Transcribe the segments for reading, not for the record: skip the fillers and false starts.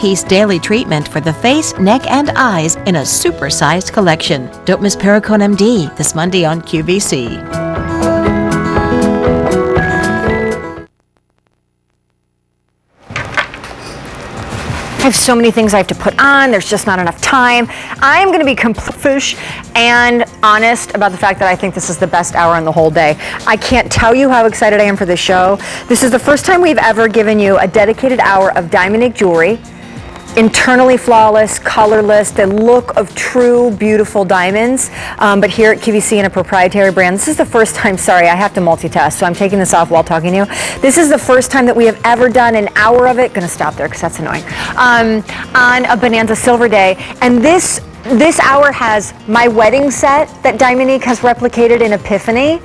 Piece daily treatment for the face, neck, and eyes in a super-sized collection. Don't miss Pericone MD this Monday on QVC. I have so many things I have to put on. There's just not enough time. I'm going to be completely and honest about the fact that I think this is the best hour in the whole day. I can't tell you how excited I am for this show. This is the first time we've ever given you a dedicated hour of Diamond jewelry. Internally flawless, colorless, the look of true, beautiful diamonds. But here at QVC in a proprietary brand, this is the first time, sorry, I have to multitask, so I'm taking this off while talking to you. This is the first time that we have ever done an hour of it, gonna stop there because that's annoying, on a Bonanza Silver Day. And this hour has my wedding set that Diamonique has replicated in Epiphany.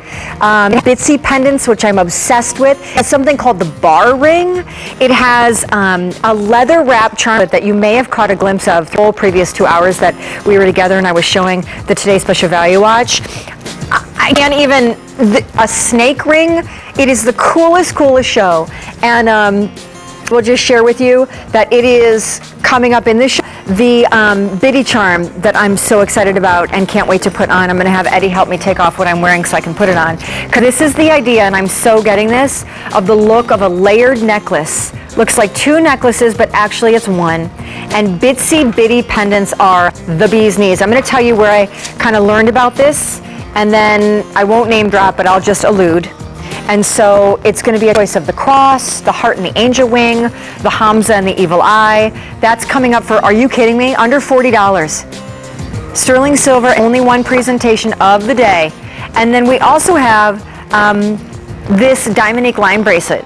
Bitsy pendants, which I'm obsessed with. It has something called the bar ring. It has a leather wrap charm that you may have caught a glimpse of the whole previous 2 hours that we were together and I was showing the Today Special Value watch. I can't even, a snake ring. It is the coolest show. And we'll just share with you that it is coming up in this show. The Biddy charm that I'm so excited about and can't wait to put on. I'm going to have Eddie help me take off what I'm wearing so I can put it on. Because this is the idea, and I'm so getting this, of the look of a layered necklace. Looks like 2 necklaces, but actually it's 1. And Bitsy Biddy pendants are the bee's knees. I'm going to tell you where I kind of learned about this, and then I won't name drop, but I'll just allude. And so it's going to be a choice of the cross, the heart and the angel wing, the Hamza and the evil eye. That's coming up for, are you kidding me? Under $40. Sterling silver, only one presentation of the day. And then we also have this Diamonique line bracelet,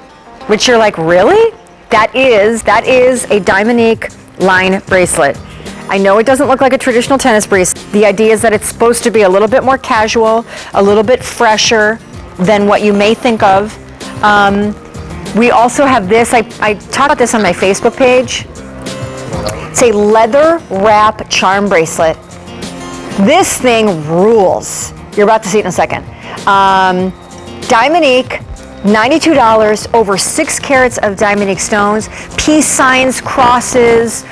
which you're like, really? That is a Diamonique line bracelet. I know it doesn't look like a traditional tennis bracelet. The idea is that it's supposed to be a little bit more casual, a little bit fresher than what you may think of. We also have this, I talked about this on my Facebook page. It's a leather wrap charm bracelet. This thing rules. You're about to see it in a second. Diamonique, $92, over 6 carats of Diamonique stones, peace signs, crosses,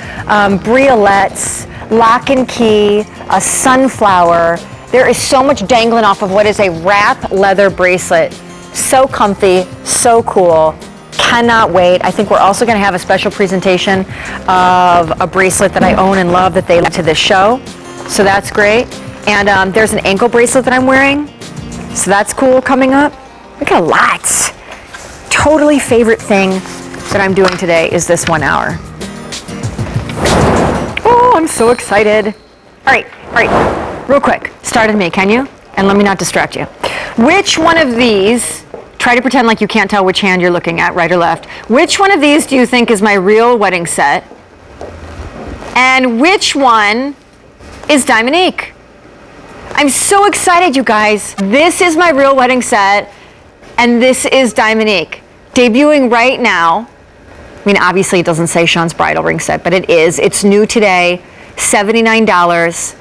briolets, lock and key, a sunflower. There is so much dangling off of what is a wrap leather bracelet. So comfy, so cool. Cannot wait. I think we're also going to have a special presentation of a bracelet that I own and love that they led to this show. So that's great. And there's an ankle bracelet that I'm wearing. So that's cool coming up. We got lots. Totally favorite thing that I'm doing today is this 1 hour. Oh, I'm so excited. All right. Real quick, start with me, can you? And let me not distract you. Which one of these, try to pretend like you can't tell which hand you're looking at, right or left. Which one of these do you think is my real wedding set? And which one is Diamonique? I'm so excited, you guys. This is my real wedding set, and this is Diamonique. Debuting right now. I mean, obviously it doesn't say Shawn's bridal ring set, but it is. It's new today, $79.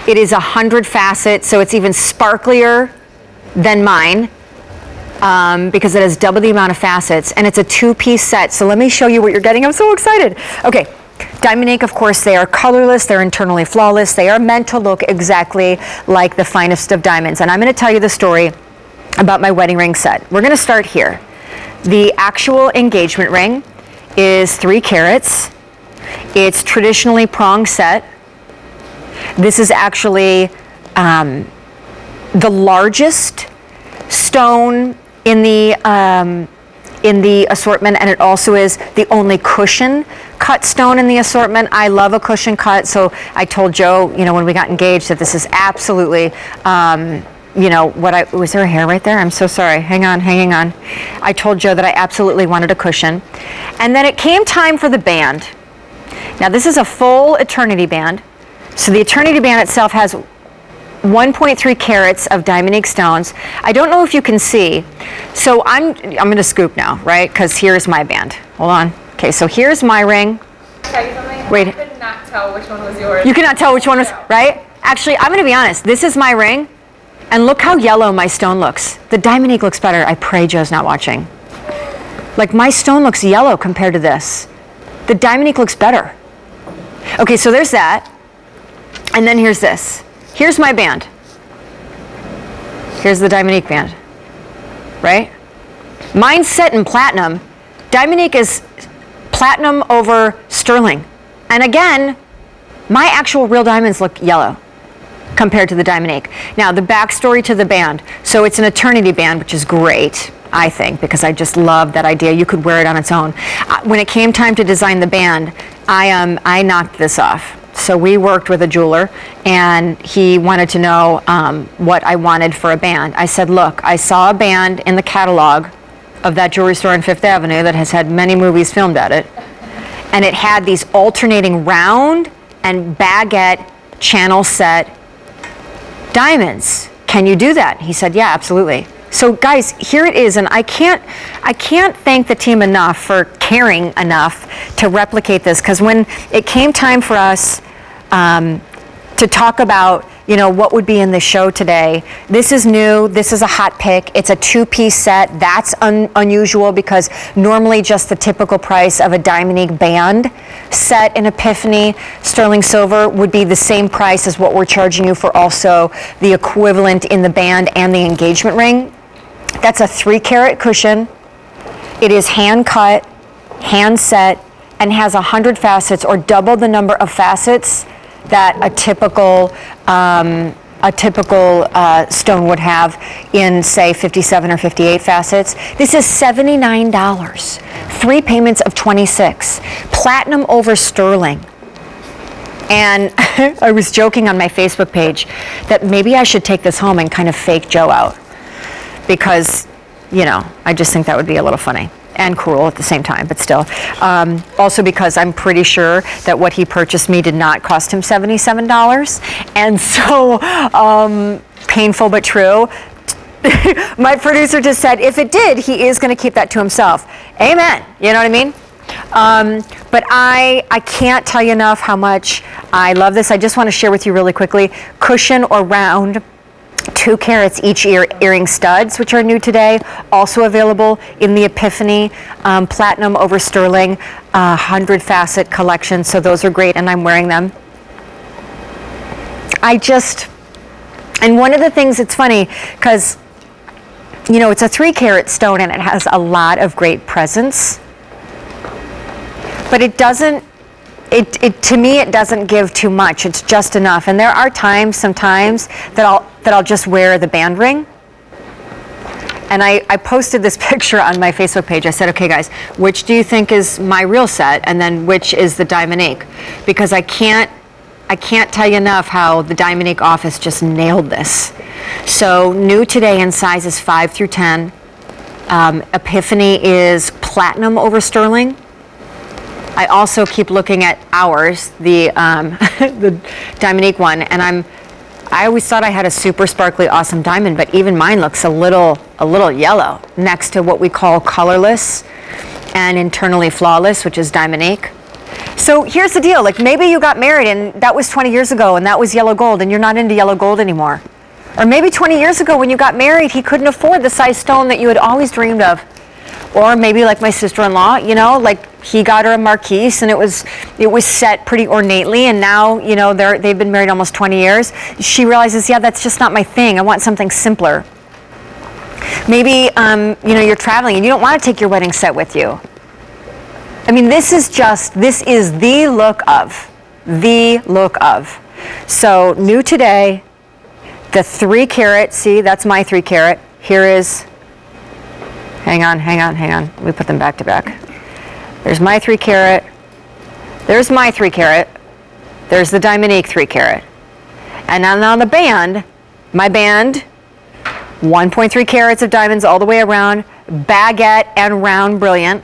It is 100 facets, so it's even sparklier than mine because it has double the amount of facets, and it's a 2-piece set. So let me show you what you're getting. I'm so excited. Okay, Diamonique, of course, they are colorless, they're internally flawless, they are meant to look exactly like the finest of diamonds. And I'm going to tell you the story about my wedding ring set. We're going to start here. The actual engagement ring is 3 carats. It's traditionally prong set. This is actually the largest stone in the assortment, and it also is the only cushion cut stone in the assortment. I love a cushion cut, so I told Joe, when we got engaged, that this is absolutely, was there a hair right there? I'm so sorry. Hanging on. I told Joe that I absolutely wanted a cushion. And then it came time for the band. Now, this is a full eternity band. So the eternity band itself has 1.3 carats of Diamonique stones. I don't know if you can see. So I'm going to scoop now, right? Because here's my band. Hold on. Okay, so here's my ring. Tell you something? Wait. I could not tell which one was yours. You cannot tell which one was, right? Actually, I'm going to be honest. This is my ring, and look how yellow my stone looks. The Diamonique looks better. I pray Joe's not watching. Like, my stone looks yellow compared to this. The Diamonique looks better. Okay, so there's that. And then here's this. Here's my band. Here's the Diamonique band, right? Mine's set in platinum. Diamonique is platinum over sterling. And again, my actual real diamonds look yellow compared to the Diamonique. Now, the backstory to the band. So it's an eternity band, which is great, I think, because I just love that idea. You could wear it on its own. When it came time to design the band, I knocked this off. So we worked with a jeweler, and he wanted to know what I wanted for a band. I said, look, I saw a band in the catalog of that jewelry store on Fifth Avenue that has had many movies filmed at it, and it had these alternating round and baguette channel set diamonds. Can you do that? He said, yeah, absolutely. So guys, here it is, and I can't thank the team enough for caring enough to replicate this, because when it came time for us to talk about, you know, what would be in the show today, this is new, this is a hot pick, it's a two-piece set. That's unusual, because normally just the typical price of a Diamonique band set in Epiphany sterling silver would be the same price as what we're charging you for also the equivalent in the band and the engagement ring. That's a 3-carat cushion. It is hand cut, hand set, and has 100 facets, or double the number of facets that a typical stone would have in, say, 57 or 58 facets. This is $79. 3 payments of $26. Platinum over sterling. And I was joking on my Facebook page that maybe I should take this home and kind of fake Joe out, because, you know, I just think that would be a little funny and cruel at the same time, but still. Also because I'm pretty sure that what he purchased me did not cost him $77. And so, painful but true, my producer just said, if it did, he is going to keep that to himself. Amen. You know what I mean? But I can't tell you enough how much I love this. I just want to share with you really quickly, cushion or round 2 carats each earring studs, which are new today, also available in the Epiphany platinum over sterling 100 facet collection. So those are great, and I'm wearing them. And one of the things, it's funny because, you know, it's a 3-carat stone and it has a lot of great presence, but it doesn't, to me, it doesn't give too much. It's just enough. And there are sometimes that I'll just wear the band ring. And I posted this picture on my Facebook page. I said, okay guys, which do you think is my real set, and then which is the Diamonique? Because I can't tell you enough how the Diamonique office just nailed this. So new today in sizes 5 through 10. Epiphany is platinum over sterling. I also keep looking at ours, the the Diamonique one, and I always thought I had a super sparkly awesome diamond, but even mine looks a little yellow next to what we call colorless and internally flawless, which is Diamonique. So here's the deal, like maybe you got married and that was 20 years ago and that was yellow gold and you're not into yellow gold anymore. Or maybe 20 years ago when you got married, he couldn't afford the size stone that you had always dreamed of. Or maybe like my sister-in-law, you know, like he got her a marquise and it was set pretty ornately, and now, you know, they've been married almost 20 years. She realizes, yeah, that's just not my thing. I want something simpler. Maybe, you know, you're traveling and you don't want to take your wedding set with you. I mean, this is the look of. So new today, the 3-carat, see, that's my 3-carat. Here is, hang on. Let me put them back to back. There's my 3-carat. There's my 3-carat. There's the Diamonique 3-carat. And then on the band, my band, 1.3 carats of diamonds all the way around, baguette and round brilliant.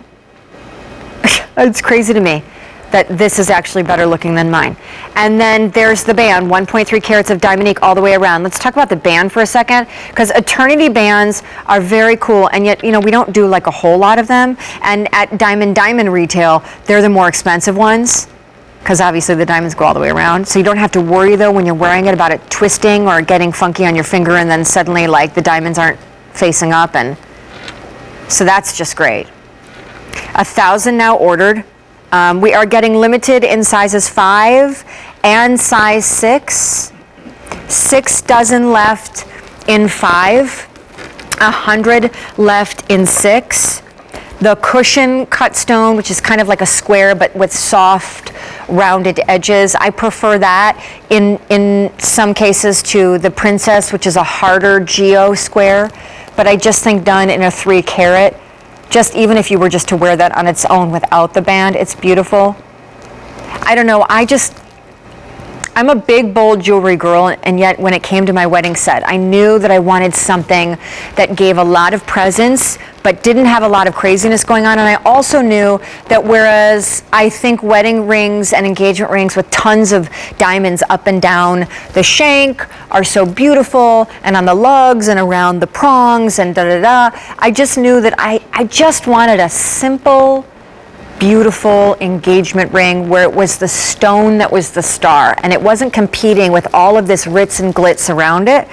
It's crazy to me that this is actually better looking than mine. And then there's the band, 1.3 carats of Diamonique all the way around. Let's talk about the band for a second, because eternity bands are very cool, and yet, you know, we don't do like a whole lot of them. And at diamond retail, they're the more expensive ones, because obviously the diamonds go all the way around. So you don't have to worry though when you're wearing it about it twisting or getting funky on your finger, and then suddenly like the diamonds aren't facing up, and so that's just great. 1,000 now ordered We are getting limited in sizes 5 and size 6. 6 dozen left in 5, 100 left in 6. The cushion cut stone, which is kind of like a square but with soft, rounded edges, I prefer that in some cases to the princess, which is a harder geo square. But I just think done in a 3 carat, just even if you were just to wear that on its own without the band, it's beautiful. I don't know, I'm a big, bold jewelry girl, and yet when it came to my wedding set, I knew that I wanted something that gave a lot of presence, but didn't have a lot of craziness going on. And I also knew that whereas I think wedding rings and engagement rings with tons of diamonds up and down the shank are so beautiful, and on the lugs and around the prongs and da-da-da, I just knew that I just wanted a simple, beautiful engagement ring where it was the stone that was the star, and it wasn't competing with all of this ritz and glitz around it.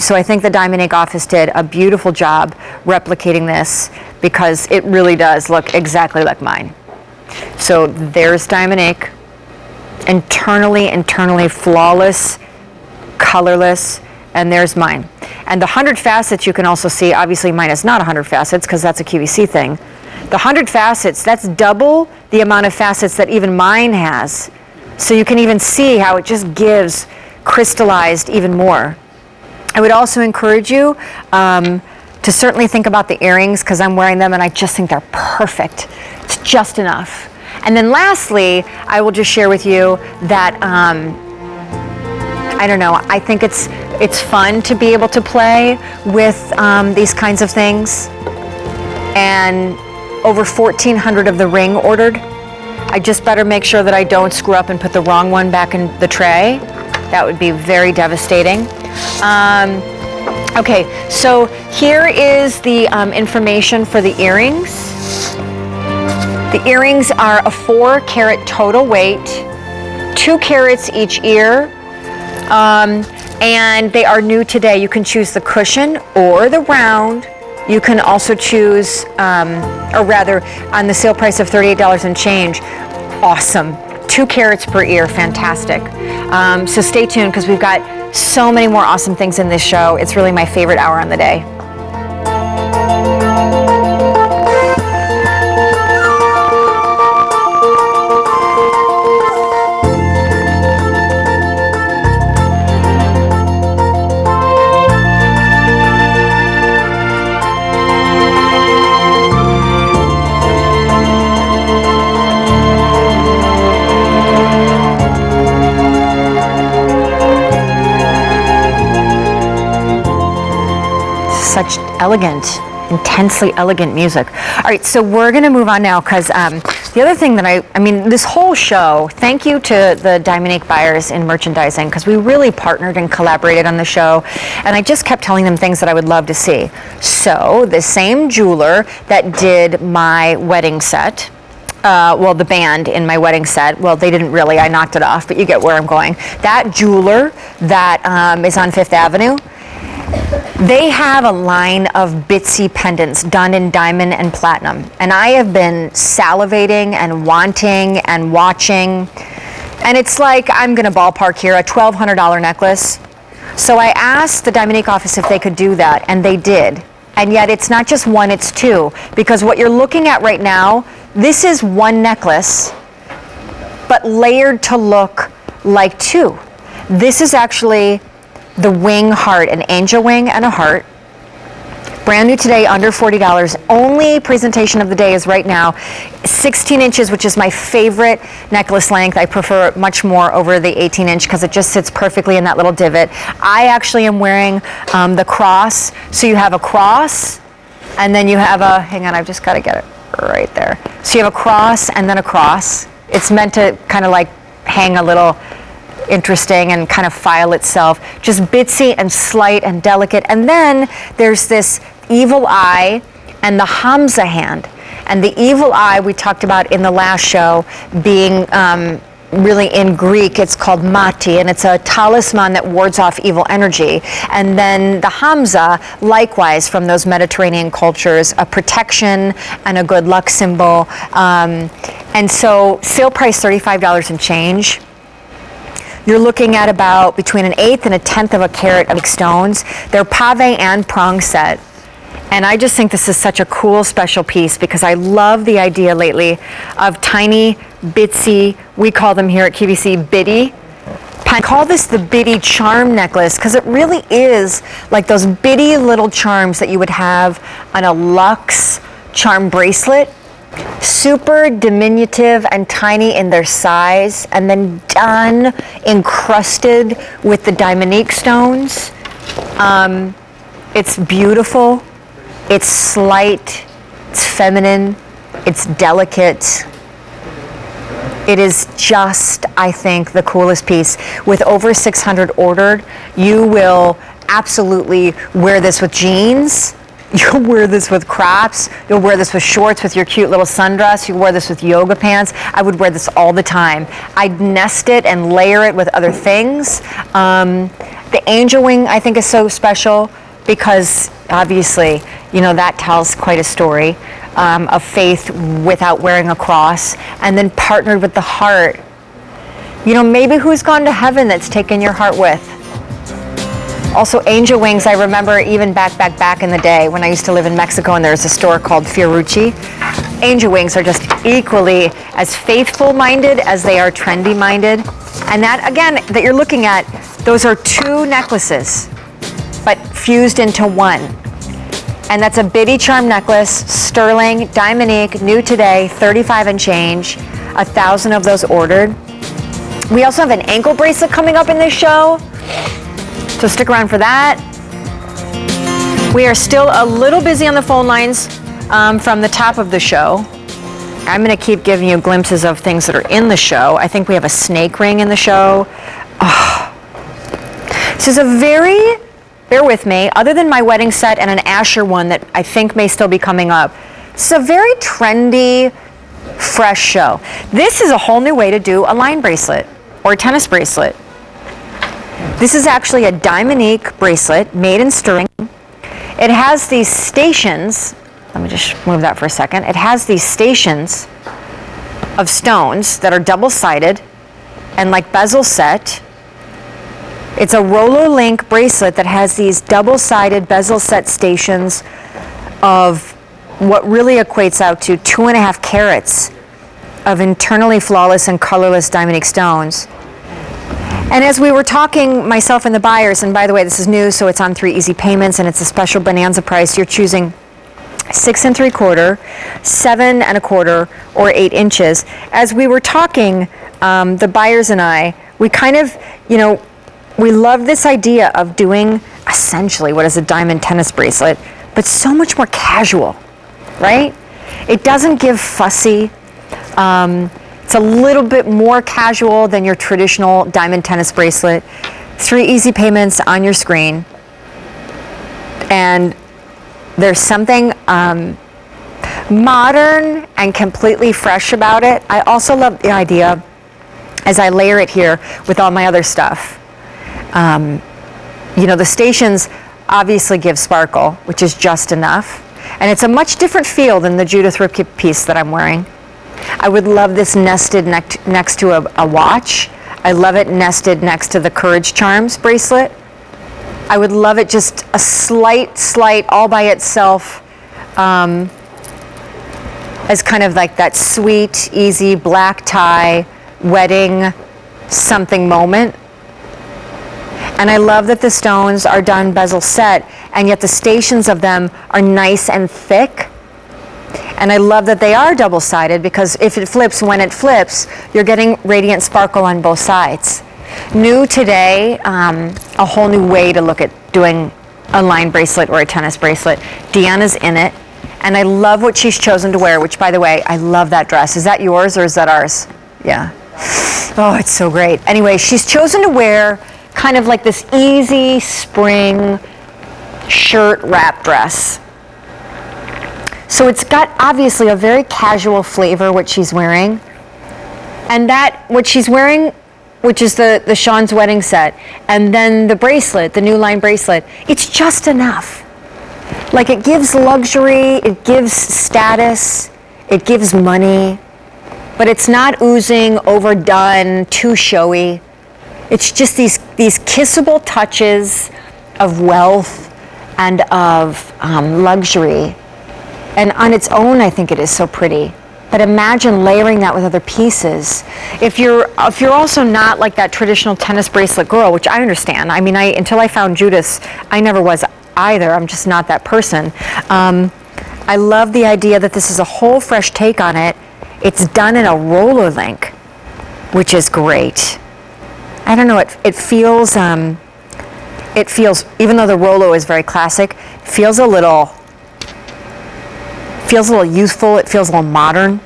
So I think the Diamond Ink office did a beautiful job replicating this, because it really does look exactly like mine. So there's Diamond Ink, internally flawless, colorless, and there's mine. And the 100 facets you can also see, obviously mine is not 100 facets because that's a QVC thing. The 100 facets, that's double the amount of facets that even mine has. So you can even see how it just gives crystallized even more. I would also encourage you to certainly think about the earrings, because I'm wearing them and I just think they're perfect. It's just enough. And then lastly, I will just share with you that, I don't know, I think it's fun to be able to play with these kinds of things. And over 1,400 of the ring ordered. I just better make sure that I don't screw up and put the wrong one back in the tray. That would be very devastating. Okay, so here is the information for the earrings. The earrings are a 4 carat total weight, 2 carats each ear, and they are new today. You can choose the cushion or the round. You can also choose, or rather, on the sale price of $38 and change, awesome. 2 carats per ear, fantastic. So stay tuned, because we've got so many more awesome things in this show. It's really my favorite hour on the day. Such elegant, intensely elegant music. All right, so we're gonna move on now, because the other thing that I mean, this whole show, thank you to the Diamond Ink buyers in merchandising, because we really partnered and collaborated on the show, and I just kept telling them things that I would love to see. So the same jeweler that did my wedding set, well, the band in my wedding set, well, they didn't really, I knocked it off, but you get where I'm going. That jeweler that is on 5th Avenue, they have a line of bitsy pendants done in diamond and platinum. And I have been salivating and wanting and watching. And it's like, I'm gonna ballpark here, a $1,200 necklace. So I asked the Diamond Ink office if they could do that, and they did. And yet it's not just one, it's 2. Because what you're looking at right now, this is one necklace, but layered to look like 2. This is actually the wing heart, an angel wing and a heart. Brand new today, under $40. Only presentation of the day is right now. 16 inches, which is my favorite necklace length. I prefer it much more over the 18 inch because it just sits perfectly in that little divot. I actually am wearing the cross. So you have a cross, and then you have a, hang on, I've just got to get it right there. So you have a cross and then a cross. It's meant to kind of like hang a little interesting and kind of file itself, just bitsy and slight and delicate. And then there's this evil eye and the Hamza hand. And the evil eye we talked about in the last show being really in Greek, it's called mati, and it's a talisman that wards off evil energy. And then the Hamza, likewise, from those Mediterranean cultures, a protection and a good luck symbol. And so sale price $35 and change. You're looking at about between an eighth and a tenth of a carat of stones. They're pave and prong set. And I just think this is such a cool special piece because I love the idea lately of tiny, bitsy, we call them here at QVC bitty. I call this the bitty charm necklace because it really is like those bitty little charms that you would have on a luxe charm bracelet. Super diminutive and tiny in their size, and then done, encrusted with the diamonique stones. It's beautiful. It's slight, it's feminine, it's delicate. It is just, I think, the coolest piece. With over 600 ordered, you will absolutely wear this with jeans. You'll wear this with crops. You'll wear this with shorts with your cute little sundress. You'll wear this with yoga pants. I would wear this all the time. I'd nest it and layer it with other things. The angel wing, I think, is so special because obviously, you know, that tells quite a story of faith without wearing a cross, and then partnered with the heart. You know, maybe who's gone to heaven that's taken your heart with? Also, angel wings, I remember even back in the day when I used to live in Mexico and there was a store called Fiorucci. Angel wings are just equally as faithful-minded as they are trendy-minded. And that, again, that you're looking at, those are two necklaces, but fused into one. And that's a bitty charm necklace, sterling, diamonique, new today, 35 and change, 1,000 of those ordered. We also have an ankle bracelet coming up in this show, so stick around for that. We are still a little busy on the phone lines from the top of the show. I'm gonna keep giving you glimpses of things that are in the show. I think we have a snake ring in the show. Oh. This is a very, bear with me, other than my wedding set and an Asher one that I think may still be coming up, it's a very trendy, fresh show. This is a whole new way to do a line bracelet or a tennis bracelet. This is actually a diamonique bracelet made in sterling. It has these stations, let me just move that for a second. It has these stations of stones that are double-sided and like bezel set. It's a roller link bracelet that has these double-sided bezel set stations of what really equates out to 2.5 carats of internally flawless and colorless diamonique stones. And as we were talking, myself and the buyers, and by the way, this is new, so it's on 3 easy payments, and it's a special bonanza price. You're choosing 6 3/4, 7 1/4, or 8 inches. As we were talking, the buyers and I, we kind of, you know, we love this idea of doing essentially what is a diamond tennis bracelet, but so much more casual, right? It doesn't give fussy. It's a little bit more casual than your traditional diamond tennis bracelet. 3 easy payments on your screen. And there's something modern and completely fresh about it. I also love the idea, as I layer it here with all my other stuff. You know, the stations obviously give sparkle, which is just enough. And it's a much different feel than the Judith Ripke piece that I'm wearing. I would love this nested next to a watch. I love it nested next to the Courage Charms bracelet. I would love it just a slight, all by itself, as kind of like that sweet, easy black tie wedding something moment. And I love that the stones are done bezel set, and yet the stations of them are nice and thick. And I love that they are double-sided because if it flips, when it flips, you're getting radiant sparkle on both sides. New today, a whole new way to look at doing a line bracelet or a tennis bracelet. Deanna's in it, and I love what she's chosen to wear, which, by the way, I love that dress. Is that yours or is that ours? Yeah. Oh, it's so great. Anyway, she's chosen to wear kind of like this easy spring shirt wrap dress. So it's got obviously a very casual flavor, what she's wearing. And that, what she's wearing, which is the Shawn's wedding set, and then the bracelet, the new line bracelet, it's just enough. Like, it gives luxury, it gives status, it gives money, but it's not oozing, overdone, too showy. It's just these kissable touches of wealth and of luxury. And on its own, I think it is so pretty. But imagine layering that with other pieces. If you're also not like that traditional tennis bracelet girl, which I understand. I mean, until I found Judas, I never was either. I'm just not that person. I love the idea that this is a whole fresh take on it. It's done in a roller link, which is great. I don't know, it feels, even though the Rolo is very classic, it feels a little youthful, it feels a little modern.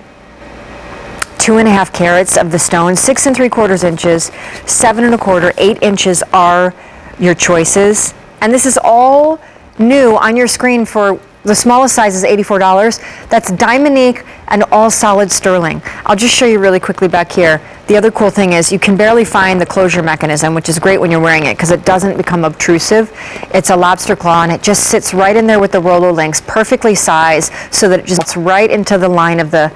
2.5 carats of the stone, 6 3/4 inches, 7 1/4, 8 inches are your choices. And this is all new on your screen for the smallest size is $84. That's Diamonique and all solid sterling. I'll just show you really quickly back here. The other cool thing is you can barely find the closure mechanism, which is great when you're wearing it because it doesn't become obtrusive. It's a lobster claw and it just sits right in there with the Rolo links, perfectly sized so that it just fits right into the line of the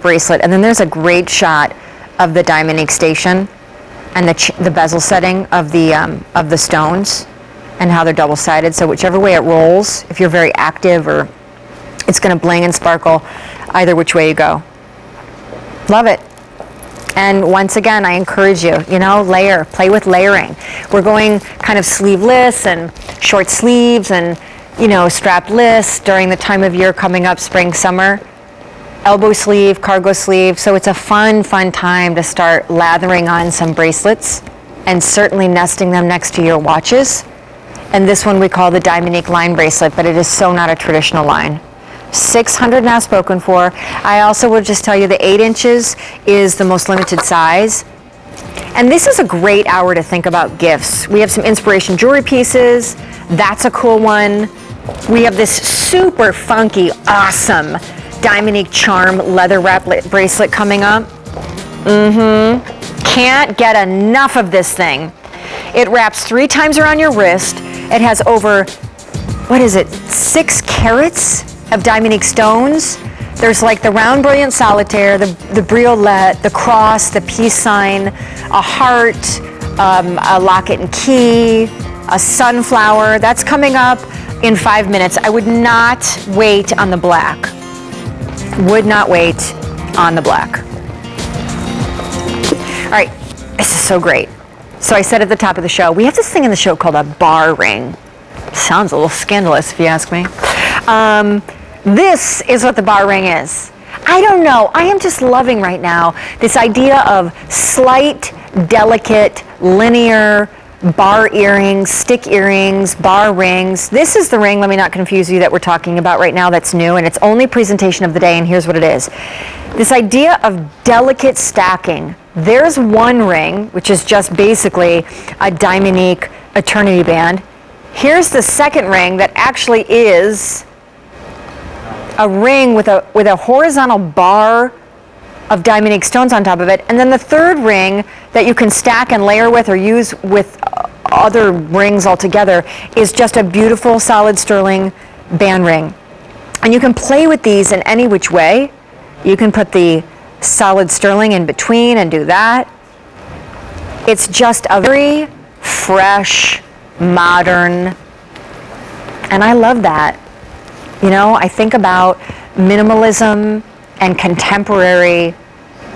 bracelet. And then there's a great shot of the Diamonique station and the bezel setting of the stones and how they're double-sided. So whichever way it rolls, if you're very active, or it's going to bling and sparkle either which way you go. Love it. And once again, I encourage you, layer, play with layering. We're going kind of sleeveless and short sleeves and, strapless during the time of year coming up, spring, summer. Elbow sleeve, cargo sleeve. So it's a fun time to start lathering on some bracelets and certainly nesting them next to your watches. And this one we call the Diamonique line bracelet, but it is so not a traditional line. 600 now spoken for. I also will just tell you the 8 inches is the most limited size. And this is a great hour to think about gifts. We have some inspiration jewelry pieces. That's a cool one. We have this super funky, awesome Diamonique charm leather wrap bracelet coming up. Can't get enough of this thing. It wraps 3 times around your wrist. It has over, 6 carats of Diamonique stones. There's like the round brilliant solitaire, the briolette, the cross, the peace sign, a heart, a locket and key, a sunflower. That's coming up in 5 minutes. I would not wait on the black. Would not wait on the black. All right, this is so great. So I said at the top of the show, we have this thing in the show called a bar ring. Sounds a little scandalous if you ask me. This is what the bar ring is. I don't know, I am just loving right now this idea of slight, delicate, linear bar earrings, stick earrings, bar rings. This is the ring, let me not confuse you, that we're talking about right now that's new, and it's only presentation of the day, and here's what it is. This idea of delicate stacking. There's one ring, which is just basically a Diamonique eternity band. Here's the second ring that actually is a ring with a horizontal bar of Diamonique stones on top of it. And then the third ring that you can stack and layer with or use with other rings altogether is just a beautiful solid sterling band ring. And you can play with these in any which way. You can put the solid sterling in between and do that. It's just a very fresh, modern, and I love that. I think about minimalism and contemporary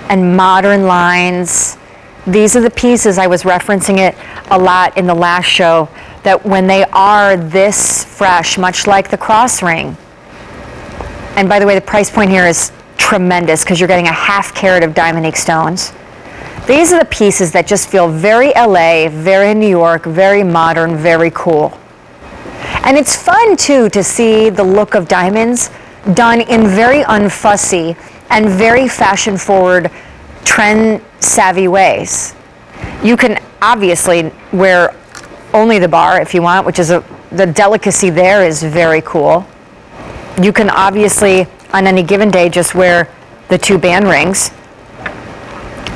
and modern lines. These are the pieces, I was referencing it a lot in the last show, that when they are this fresh, much like the cross ring. And by the way, the price point here is tremendous because you're getting a 1/2 carat of Diamonique stones. These are the pieces that just feel very LA, very New York, very modern, very cool. And it's fun too to see the look of diamonds done in very unfussy and very fashion forward, trend savvy ways. You can obviously wear only the bar if you want, which is the delicacy there is very cool. You can obviously on any given day just wear the 2 band rings,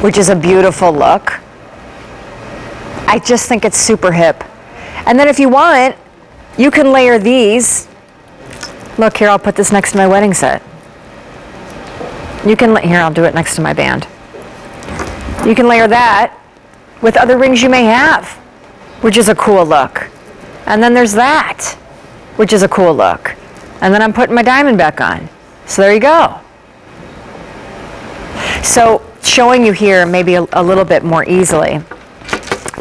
which is a beautiful look. I just think it's super hip. And then if you want, you can layer these. Look here, I'll put this next to my wedding set. You can, here, I'll do it next to my band. You can layer that with other rings you may have, which is a cool look. And then there's that, which is a cool look. And then I'm putting my diamond back on. So there you go. So showing you here maybe a little bit more easily.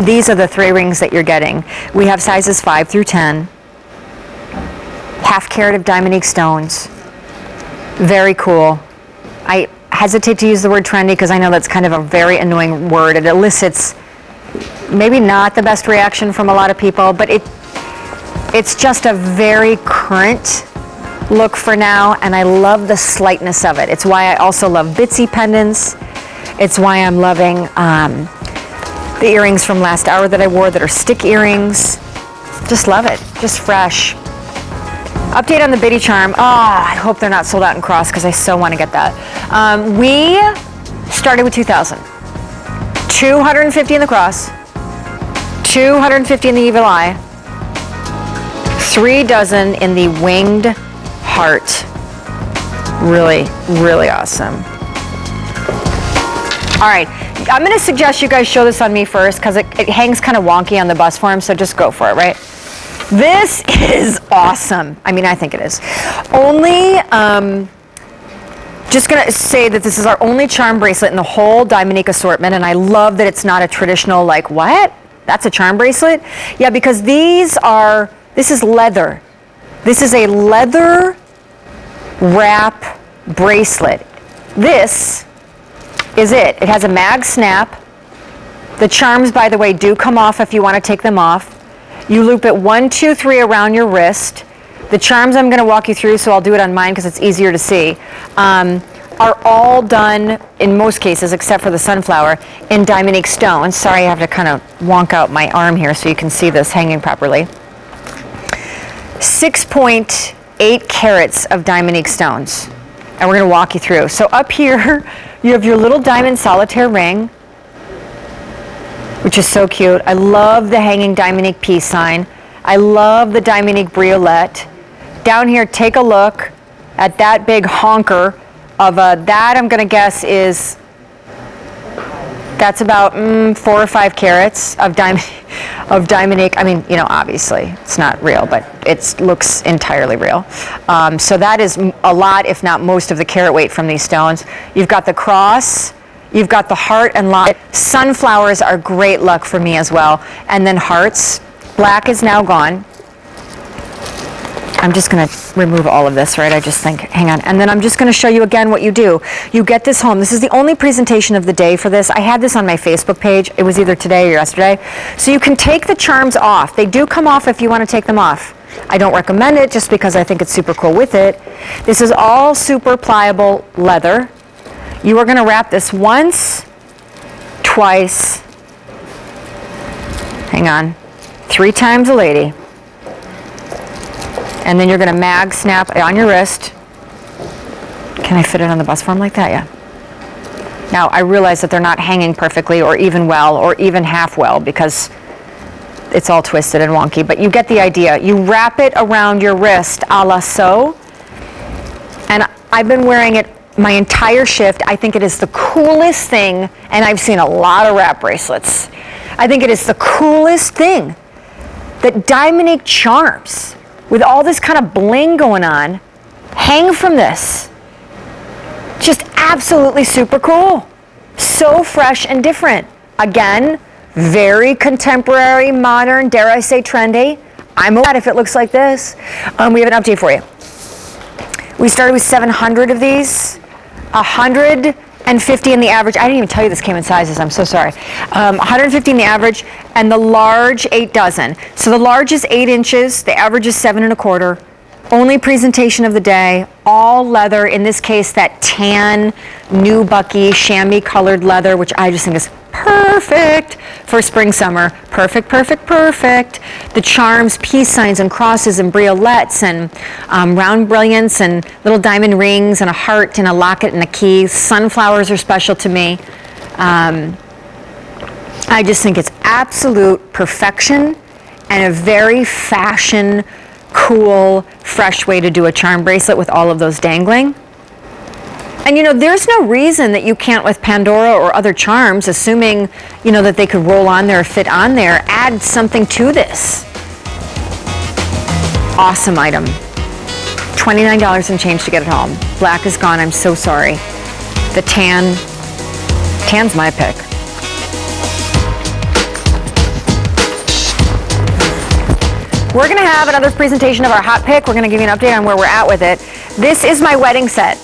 These are the 3 rings that you're getting. We have sizes 5 through 10. Half carat of Diamonique stones. Very cool. I hesitate to use the word trendy because I know that's kind of a very annoying word. It elicits maybe not the best reaction from a lot of people, but it's just a very current look for now, and I love the slightness of it. It's why I also love bitsy pendants. It's why I'm loving the earrings from last hour that I wore that are stick earrings. Just love it, just fresh. Update on the Biddy charm. Oh, I hope they're not sold out in cross because I so want to get that. We started with 2,000. 250 in the cross, 250 in the evil eye, 3 dozen in the winged heart. Really, really awesome. All right, I'm going to suggest you guys show this on me first because it hangs kind of wonky on the bust form, so just go for it, right? This is awesome. I mean, I think it is. Only, just gonna say that this is our only charm bracelet in the whole Diamonique assortment, and I love that it's not a traditional, like, what? That's a charm bracelet? Yeah, because this is leather. This is a leather wrap bracelet. This is it. It has a mag snap. The charms, by the way, do come off if you want to take them off. You loop it 1, 2, 3 around your wrist. The charms I'm going to walk you through, so I'll do it on mine because it's easier to see, are all done, in most cases, except for the sunflower, in Diamonique stones. Sorry, I have to kind of wonk out my arm here so you can see this hanging properly. 6.8 carats of Diamonique stones. And we're going to walk you through. So up here, you have your little diamond solitaire ring, which is so cute. I love the hanging Diamonique peace sign. I love the Diamonique briolette. Down here, take a look at that big honker of that I'm gonna guess is, that's about 4 or 5 carats of Diamonique. I mean, you know, obviously it's not real, but it looks entirely real. So that is a lot, if not most of the carat weight from these stones. You've got the cross, you've got the heart and lot. Sunflowers are great luck for me as well. And then hearts. Black is now gone. I'm just going to remove all of this, right? I just think, hang on. And then I'm just going to show you again what you do. You get this home. This is the only presentation of the day for this. I had this on my Facebook page. It was either today or yesterday. So you can take the charms off. They do come off if you want to take them off. I don't recommend it just because I think it's super cool with it. This is all super pliable leather. You are going to wrap this once, twice, hang on, 3 times a lady. And then you're going to mag snap on your wrist. Can I fit it on the bust form like that? Yeah. Now, I realize that they're not hanging perfectly or even well or even half well because it's all twisted and wonky, but you get the idea. You wrap it around your wrist a la so. And I've been wearing it my entire shift. I think it is the coolest thing, and I've seen a lot of wrap bracelets. I think it is the coolest thing that Diamonique charms, with all this kind of bling going on, hang from this. Just absolutely super cool. So fresh and different. Again, very contemporary, modern, dare I say trendy. I'm okay if it looks like this. We have an update for you. We started with 700 of these, 150 in the average. I didn't even tell you this came in sizes, I'm so sorry. 150 in the average, and the large 8 dozen. So the large is 8 inches, the average is 7 1/4. Only presentation of the day, all leather, in this case that tan, nubucky, chamois colored leather, which I just think is perfect for spring, summer. Perfect, perfect, perfect. The charms, peace signs, and crosses, and briolettes, and round brilliants, and little diamond rings, and a heart, and a locket, and a key. Sunflowers are special to me. I just think it's absolute perfection and a very fashion, cool, fresh way to do a charm bracelet with all of those dangling. And there's no reason that you can't with Pandora or other charms, assuming, that they could roll on there or fit on there, add something to this. Awesome item. $29 and change to get it home. Black is gone, I'm so sorry. The tan's my pick. We're gonna have another presentation of our hot pick. We're gonna give you an update on where we're at with it. This is my wedding set.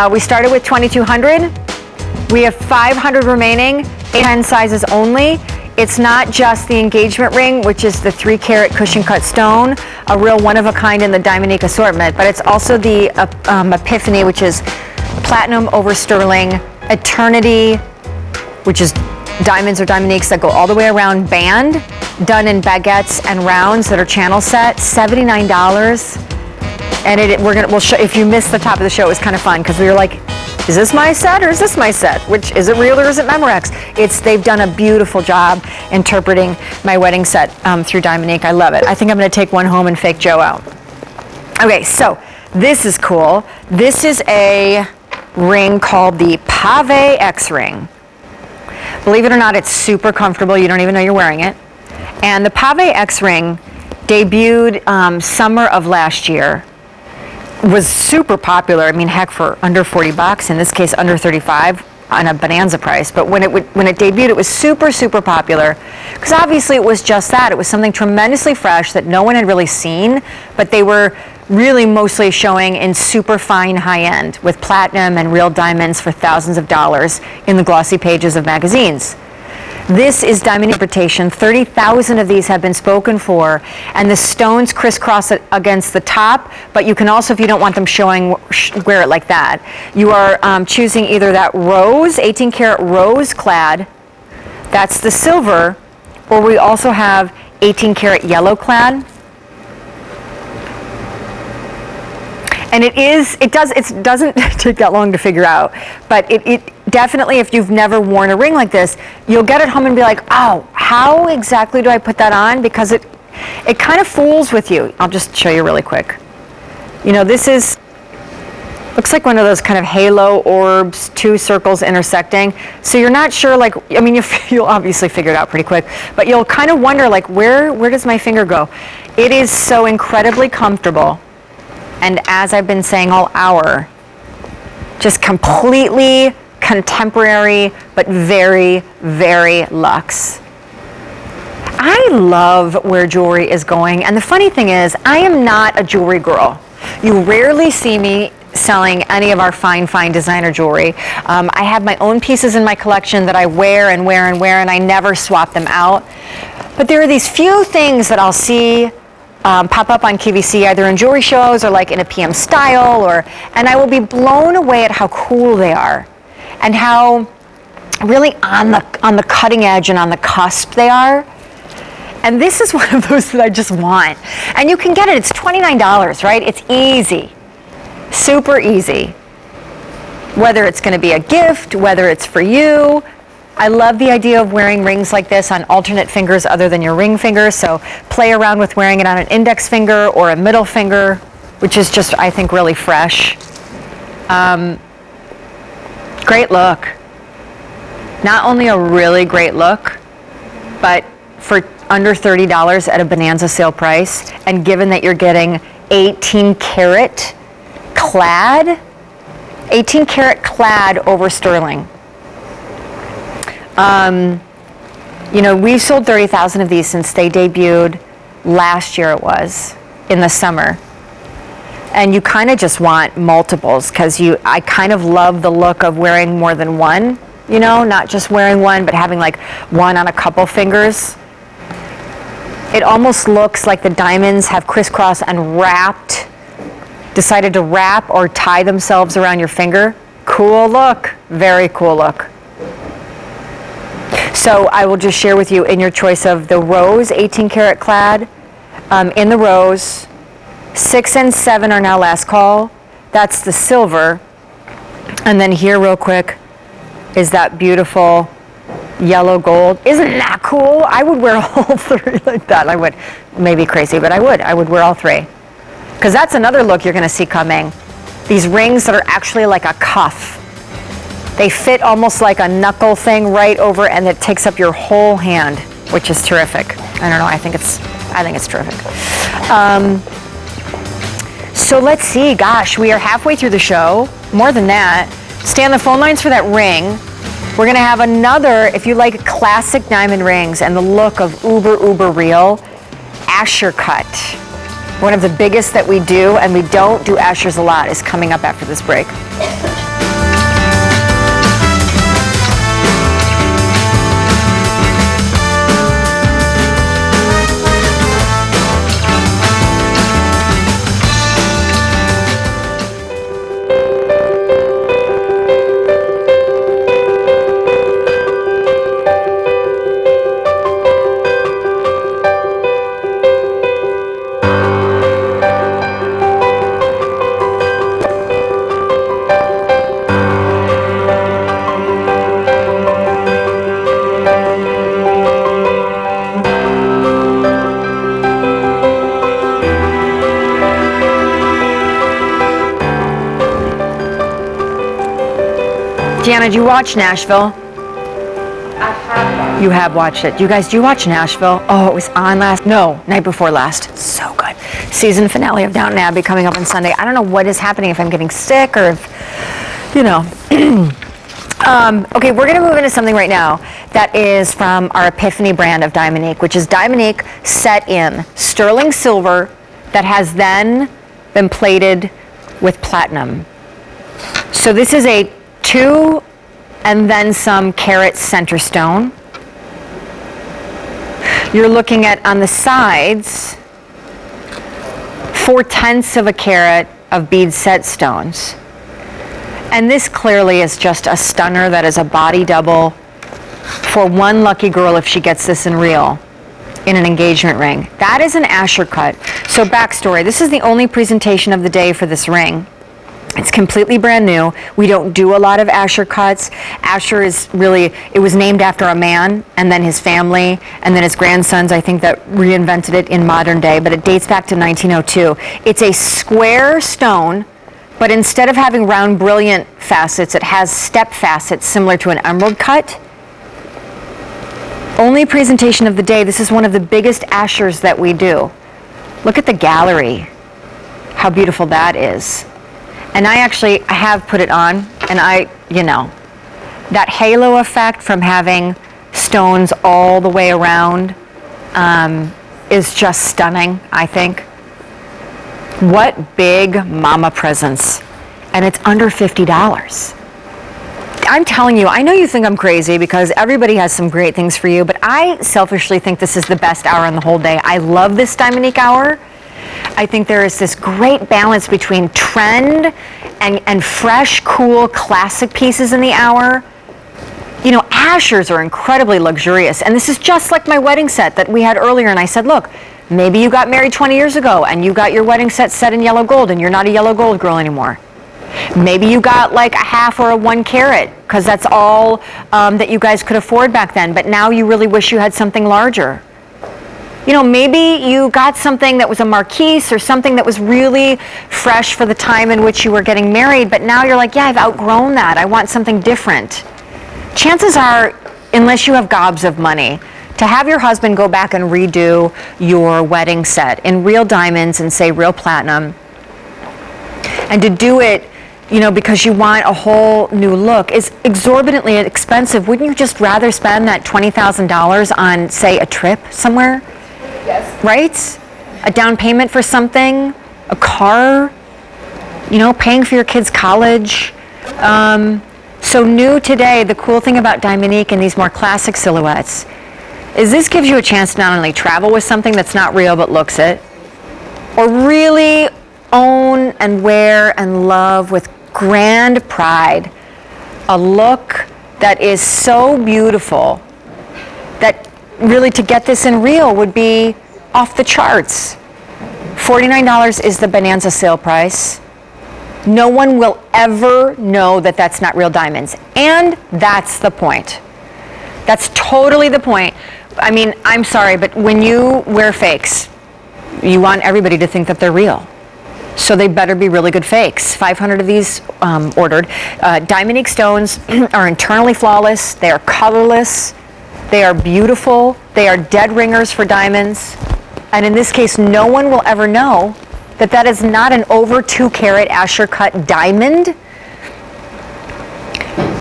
We started with 2,200. We have 500 remaining, 10 sizes only. It's not just the engagement ring, which is the 3-carat cushion cut stone, a real one-of-a-kind in the Diamondique assortment, but it's also the Epiphany, which is platinum over sterling, Eternity, which is diamonds or Diamondiques that go all the way around, band, done in baguettes and rounds that are channel set, $79. And we'll show, if you missed the top of the show, it was kind of fun because we were like, is this my set or is this my set? Which, is it real or is it Memorex? They've done a beautiful job interpreting my wedding set through Diamondique. I love it. I think I'm going to take one home and fake Joe out. Okay, so this is cool. This is a ring called the Pave X ring. Believe it or not, it's super comfortable. You don't even know you're wearing it. And the Pave X ring debuted summer of last year. Was super popular. I mean, heck, for under 40 bucks, in this case under 35 on a Bonanza price. But when it debuted, it was super, super popular because obviously it was just that. It was something tremendously fresh that no one had really seen, but they were really mostly showing in super fine high end with platinum and real diamonds for thousands of dollars in the glossy pages of magazines. This is diamond interpretation. 30,000 of these have been spoken for, and the stones crisscross it against the top, but you can also, if you don't want them showing, wear it like that. You are choosing either that rose, 18 karat rose clad, that's the silver, or we also have 18 karat yellow clad. And it doesn't take that long to figure out, but it definitely, if you've never worn a ring like this, you'll get it home and be like, oh, how exactly do I put that on? Because it kind of fools with you. I'll just show you really quick. This looks like one of those kind of halo orbs, 2 circles intersecting. So you're not sure, you'll obviously figure it out pretty quick, but you'll kind of wonder, where does my finger go? It is so incredibly comfortable. And as I've been saying all hour, just completely contemporary, but very, very luxe. I love where jewelry is going. And the funny thing is, I am not a jewelry girl. You rarely see me selling any of our fine designer jewelry. I have my own pieces in my collection that I wear and wear and wear, and I never swap them out. But there are these few things that I'll see pop up on QVC, either in jewelry shows or in a PM style, and I will be blown away at how cool they are and how really on the cutting edge and on the cusp they are. And this is one of those that I just want. And you can get it, it's $29, right? It's easy, super easy. Whether it's gonna be a gift, whether it's for you. I love the idea of wearing rings like this on alternate fingers other than your ring finger, so play around with wearing it on an index finger or a middle finger, which is just, I think, really fresh. Great look. Not only a really great look, but for under $30 at a Bonanza sale price, and given that you're getting 18 karat clad over sterling. We've sold 30,000 of these since they debuted last year, it was, in the summer. And you kind of just want multiples because I kind of love the look of wearing more than one, not just wearing one, but having one on a couple fingers. It almost looks like the diamonds have crisscrossed and decided to wrap or tie themselves around your finger. Cool look, very cool look. So I will just share with you in your choice of the rose 18 karat clad, in the rose, 6 and 7 are now last call. That's the silver. And then here real quick is that beautiful yellow gold. Isn't that cool? I would wear all three like that. I would. Maybe crazy, but I would wear all three. Because that's another look you're going to see coming. These rings that are actually like a cuff. They fit almost like a knuckle thing right over, and it takes up your whole hand, which is terrific. I don't know, I think it's terrific. So let's see, gosh, we are halfway through the show. More than that. Stay on the phone lines for that ring. We're gonna have another, if you like classic diamond rings and the look of uber real, Asher cut. One of the biggest that we do, and we don't do Ashers a lot, is coming up after this break. Deanna, did you watch Nashville? I have. You have watched it. You guys, do you watch Nashville? Oh, it was on night before last. So good. Season finale of Downton Abbey coming up on Sunday. I don't know what is happening, if I'm getting sick or if, you know. Okay, we're gonna move into something right now that is from our Epiphany brand of Diamonique, which is Diamonique set in sterling silver that has then been plated with platinum. So this is a 2 and then some carat center stone. You're looking at, on the sides, 4/10 of a carat of bead set stones. And this clearly is just a stunner that is a body double for one lucky girl if she gets this in real, in an engagement ring. That is an Asher cut. So backstory, this is the only presentation of the day for this ring. It's completely brand new. We don't do a lot of Asher cuts. Asher is really, it was named after a man, and then his family, and then his grandsons, I think, that reinvented it in modern day, but it dates back to 1902. It's a square stone, but instead of having round, brilliant facets, it has step facets similar to an emerald cut. Only presentation of the day. This is one of the biggest Ashers that we do. Look at the gallery. How beautiful that is. And I have put it on, and that halo effect from having stones all the way around is just stunning, I think. What big mama presents. And it's under $50. I'm telling you, I know you think I'm crazy because everybody has some great things for you, but I selfishly think this is the best hour in the whole day. I love this Diamonique hour. I think there is this great balance between trend and fresh, cool, classic pieces in the hour. You know, Ashers are incredibly luxurious, and this is just like my wedding set that we had earlier, and I said, look, maybe you got married 20 years ago and you got your wedding set in yellow gold and you're not a yellow gold girl anymore. Maybe you got like a half or a 1 carat because that's all that you guys could afford back then, but now you really wish you had something larger. You know, maybe you got something that was a marquise or something that was really fresh for the time in which you were getting married, but now you're like, yeah, I've outgrown that. I want something different. Chances are, unless you have gobs of money, to have your husband go back and redo your wedding set in real diamonds and say real platinum, and to do it, you know, because you want a whole new look is exorbitantly expensive. Wouldn't you just rather spend that $20,000 on, say, a trip somewhere? Yes. Right? A down payment for something, a car, you know, paying for your kids' college. So new today, the cool thing about Diamonique and these more classic silhouettes is this gives you a chance to not only travel with something that's not real but looks it, or really own and wear and love with grand pride a look that is so beautiful that really to get this in real would be off the charts. $49 is the Bonanza sale price. No one will ever know that that's not real diamonds. And that's the point. That's totally the point. I mean, I'm sorry, but when you wear fakes, you want everybody to think that they're real. So they better be really good fakes. 500 of these ordered. Diamond stones are internally flawless. They are colorless. They are beautiful. They are dead ringers for diamonds. And in this case, no one will ever know that that is not an over 2 carat Asher cut diamond.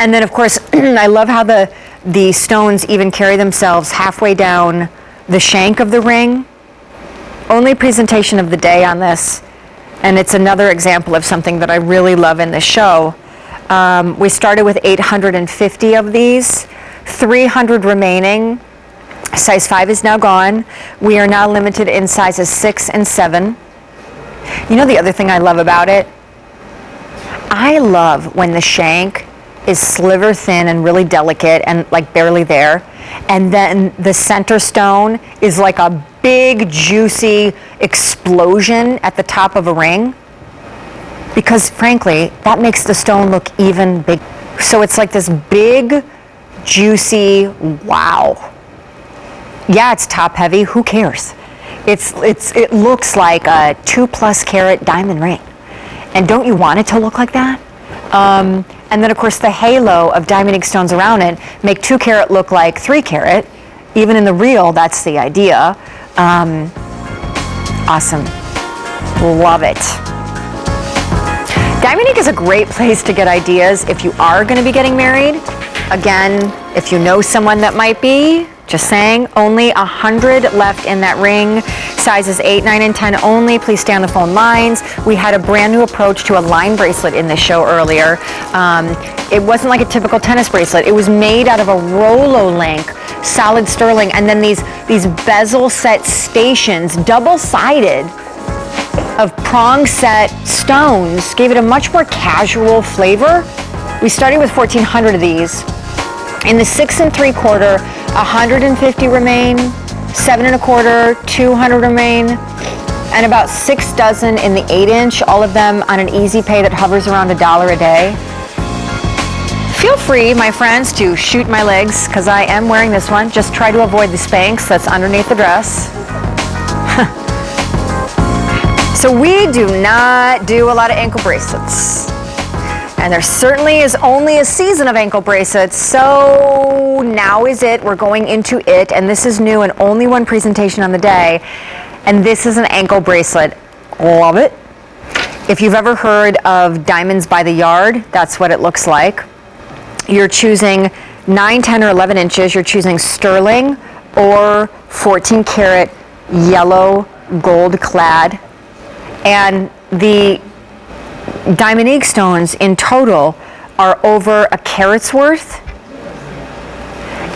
And then of course, I love how the stones even carry themselves halfway down the shank of the ring. Only presentation of the day on this. And it's another example of something that I really love in the show. We started with 850 of these, 300 remaining. Size 5 is now gone. We are now limited in sizes 6 and 7. You know the other thing I love about it? I love when the shank is sliver thin and really delicate and like barely there. And then the center stone is like a big, juicy explosion at the top of a ring. Because frankly, that makes the stone look even big. So it's like this big, juicy, wow. Yeah, it's top heavy, who cares? It looks like a 2+ carat diamond ring. And don't you want it to look like that? And then of course the halo of diamond stones around it make 2 carat look like 3 carat. Even in the real, that's the idea. Awesome, love it. Diamond is a great place to get ideas if you are gonna be getting married. Again, if you know someone that might be, just saying, only 100 left in that ring. Sizes 8, 9, and 10 only. Please stay on the phone lines. We had a brand new approach to a line bracelet in the show earlier. It wasn't like a typical tennis bracelet. It was made out of a Rolo link, solid sterling, and then these bezel set stations, double-sided, of prong set stones, gave it a much more casual flavor. We started with 1,400 of these. In the 6 3/4, 150 remain, 7 1/4, 200 remain, and about 6 dozen in the 8-inch, all of them on an easy pay that hovers around $1 a day. Feel free, my friends, to shoot my legs, because I am wearing this one. Just try to avoid the Spanx that's underneath the dress. So we do not do a lot of ankle bracelets. And there certainly is only a season of ankle bracelets, so now is it. We're going into it, and this is new and only one presentation on the day. And this is an ankle bracelet. Love it. If you've ever heard of diamonds by the yard, that's what it looks like. You're choosing 9, 10, or 11 inches. You're choosing sterling or 14 karat yellow gold clad. And the diamond stones in total are over a carat's worth.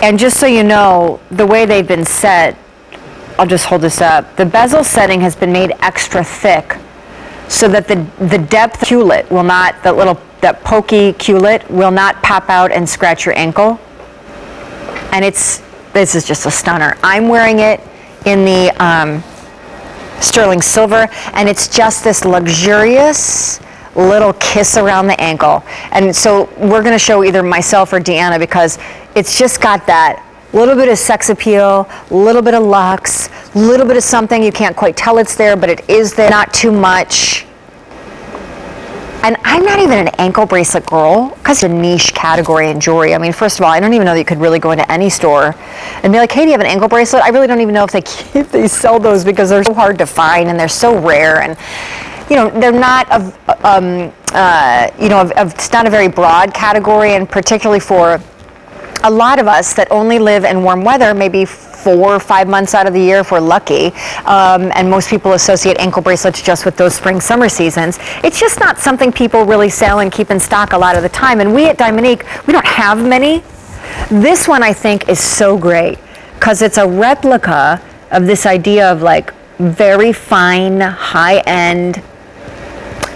And just so you know, the way they've been set, I'll just hold this up. The bezel setting has been made extra thick so that the depth culet will not, that pokey culet will not pop out and scratch your ankle. And this is just a stunner. I'm wearing it in the sterling silver, and it's just this luxurious little kiss around the ankle. And so we're going to show either myself or Deanna, because it's just got that little bit of sex appeal, little bit of luxe, little bit of something you can't quite tell it's there, but it is there, not too much. And I'm not even an ankle bracelet girl, because it's a niche category in jewelry. I mean, first of all, I don't even know that you could really go into any store and be like, hey, do you have an ankle bracelet? I really don't even know if they sell those, because they're so hard to find and they're so rare. And you know, they're not it's not a very broad category, and particularly for a lot of us that only live in warm weather, maybe 4 or 5 months out of the year if we're lucky, and most people associate ankle bracelets just with those spring summer seasons. It's just not something people really sell and keep in stock a lot of the time, and we at Diamonique, we don't have many. This one I think is so great because it's a replica of this idea of like very fine, high-end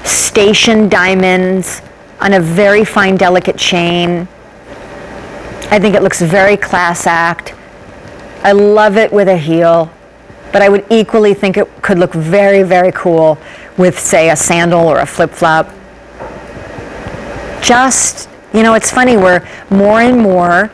station diamonds on a very fine, delicate chain. I think it looks very class act. I love it with a heel, but I would equally think it could look very, very cool with, say, a sandal or a flip-flop. Just, you know, it's funny, we're more and more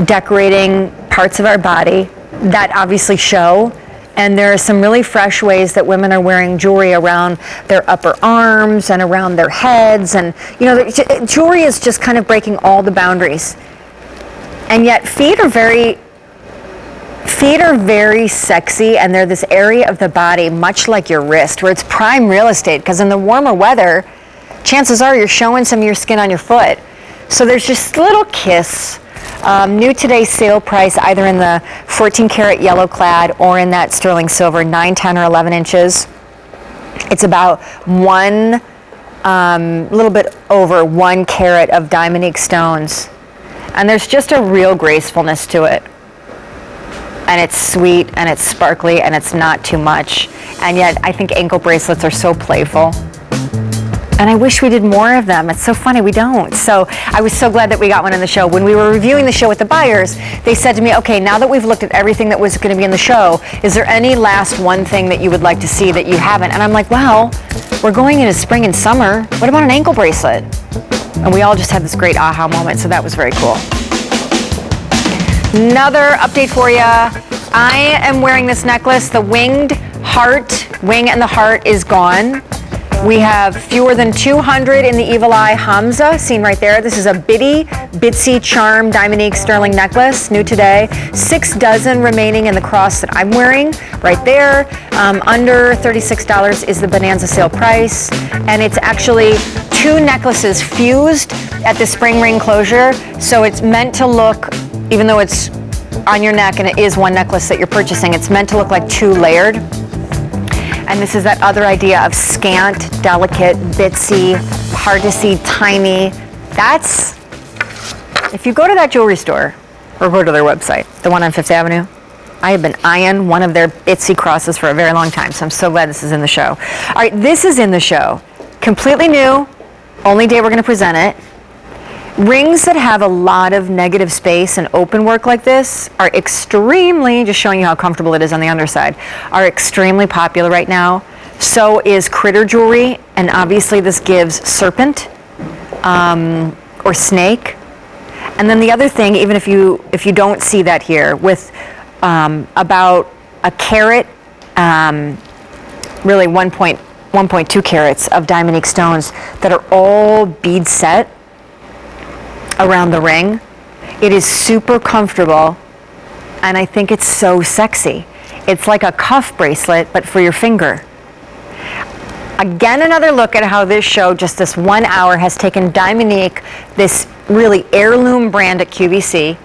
decorating parts of our body that obviously show, and there are some really fresh ways that women are wearing jewelry around their upper arms and around their heads, and you know, jewelry is just kind of breaking all the boundaries. And yet feet are very sexy, and they're this area of the body, much like your wrist, where it's prime real estate, because in the warmer weather, chances are you're showing some of your skin on your foot. So there's just a little kiss. New today's sale price, either in the 14 karat yellow clad or in that sterling silver, 9, 10, or 11 inches. It's about little bit over 1 carat of diamond stones. And there's just a real gracefulness to it. And it's sweet, and it's sparkly, and it's not too much. And yet, I think ankle bracelets are so playful. And I wish we did more of them. It's so funny, we don't. So I was so glad that we got one in the show. When we were reviewing the show with the buyers, they said to me, okay, now that we've looked at everything that was gonna be in the show, is there any last one thing that you would like to see that you haven't? And I'm like, well, we're going into spring and summer. What about an ankle bracelet? And we all just had this great aha moment, so that was very cool. Another update for you. I am wearing this necklace. The winged heart, wing and the heart is gone. We have fewer than 200 in the Evil Eye Hamza, seen right there. This is a bitsy charm diamond sterling necklace, new today. 6 dozen remaining in the cross that I'm wearing, right there. Under $36 is the Bonanza sale price. And it's actually 2 necklaces fused at the spring ring closure. So it's meant to look, even though it's on your neck and it is one necklace that you're purchasing, it's meant to look like 2 layered. And this is that other idea of scant, delicate, bitsy, hard to see, tiny. That's, if you go to that jewelry store or go to their website, the one on 5th Avenue, I have been eyeing one of their bitsy crosses for a very long time, so I'm so glad this is in the show. All right, this is in the show. Completely new, only day we're gonna present it. Rings that have a lot of negative space and open work like this are extremely, just showing you how comfortable it is on the underside, are extremely popular right now. So is critter jewelry, and obviously this gives serpent or snake. And then the other thing, even if you don't see that here, with about a carat, really 1.2 carats of diamond stones that are all bead set around the ring. It is super comfortable, and I think it's so sexy. It's like a cuff bracelet, but for your finger. Again, another look at how this show, just this 1 hour, has taken Diamonique, this really heirloom brand at QVC,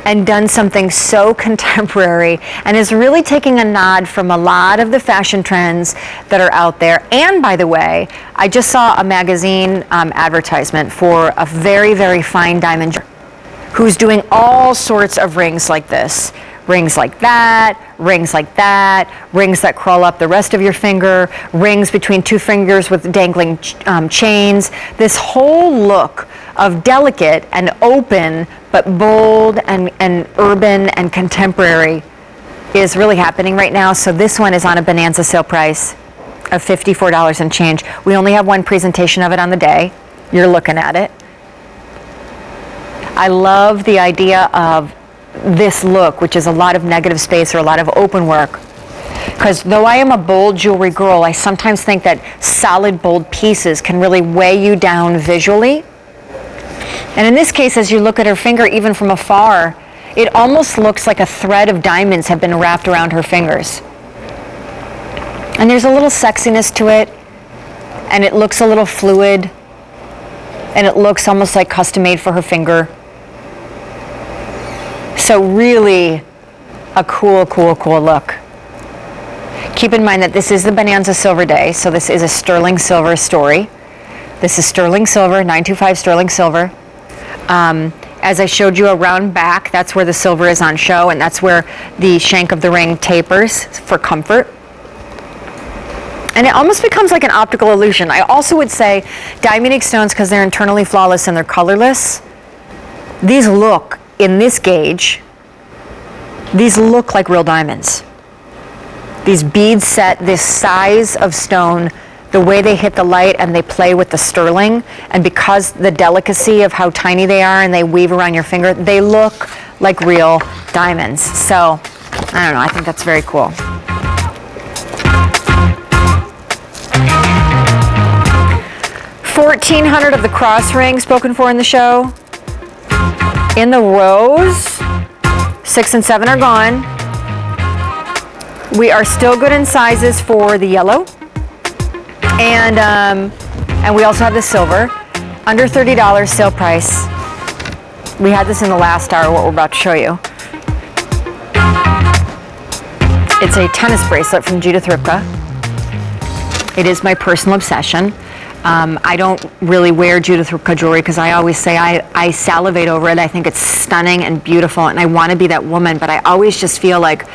and done something so contemporary, and is really taking a nod from a lot of the fashion trends that are out there. And by the way, I just saw a magazine advertisement for a very, very fine diamond jeweler who's doing all sorts of rings like this. Rings like that, rings like that, rings that crawl up the rest of your finger, rings between 2 fingers with dangling chains. This whole look of delicate and open, but bold and urban and contemporary is really happening right now. So this one is on a Bonanza sale price of $54 and change. We only have one presentation of it on the day. You're looking at it. I love the idea of this look, which is a lot of negative space or a lot of open work. Because though I am a bold jewelry girl, I sometimes think that solid, bold pieces can really weigh you down visually. And in this case, as you look at her finger, even from afar, it almost looks like a thread of diamonds have been wrapped around her fingers. And there's a little sexiness to it, and it looks a little fluid, and it looks almost like custom made for her finger. So really a cool, cool, cool look. Keep in mind that this is the Bonanza Silver Day, so this is a sterling silver story. This is sterling silver, 925 sterling silver. As I showed you around back, that's where the silver is on show, and that's where the shank of the ring tapers for comfort. And it almost becomes like an optical illusion. I also would say Diamonique stones, because they're internally flawless and they're colorless, these look, in this gauge, These look like real diamonds. These beads set this size of stone, the way they hit the light and they play with the sterling, and because the delicacy of how tiny they are and they weave around your finger, they look like real diamonds. So, I don't know, I think that's very cool. $1,400 of the cross ring spoken for in the show. In the rose, 6 and 7 are gone. We are still good in sizes for the yellow. And we also have the silver. Under $30 sale price. We had this in the last hour, what we're about to show you. It's a tennis bracelet from Judith Ripka. It is my personal obsession. I don't really wear Judith Ripka jewelry because I always say I salivate over it. I think it's stunning and beautiful and I want to be that woman, but I always just feel like,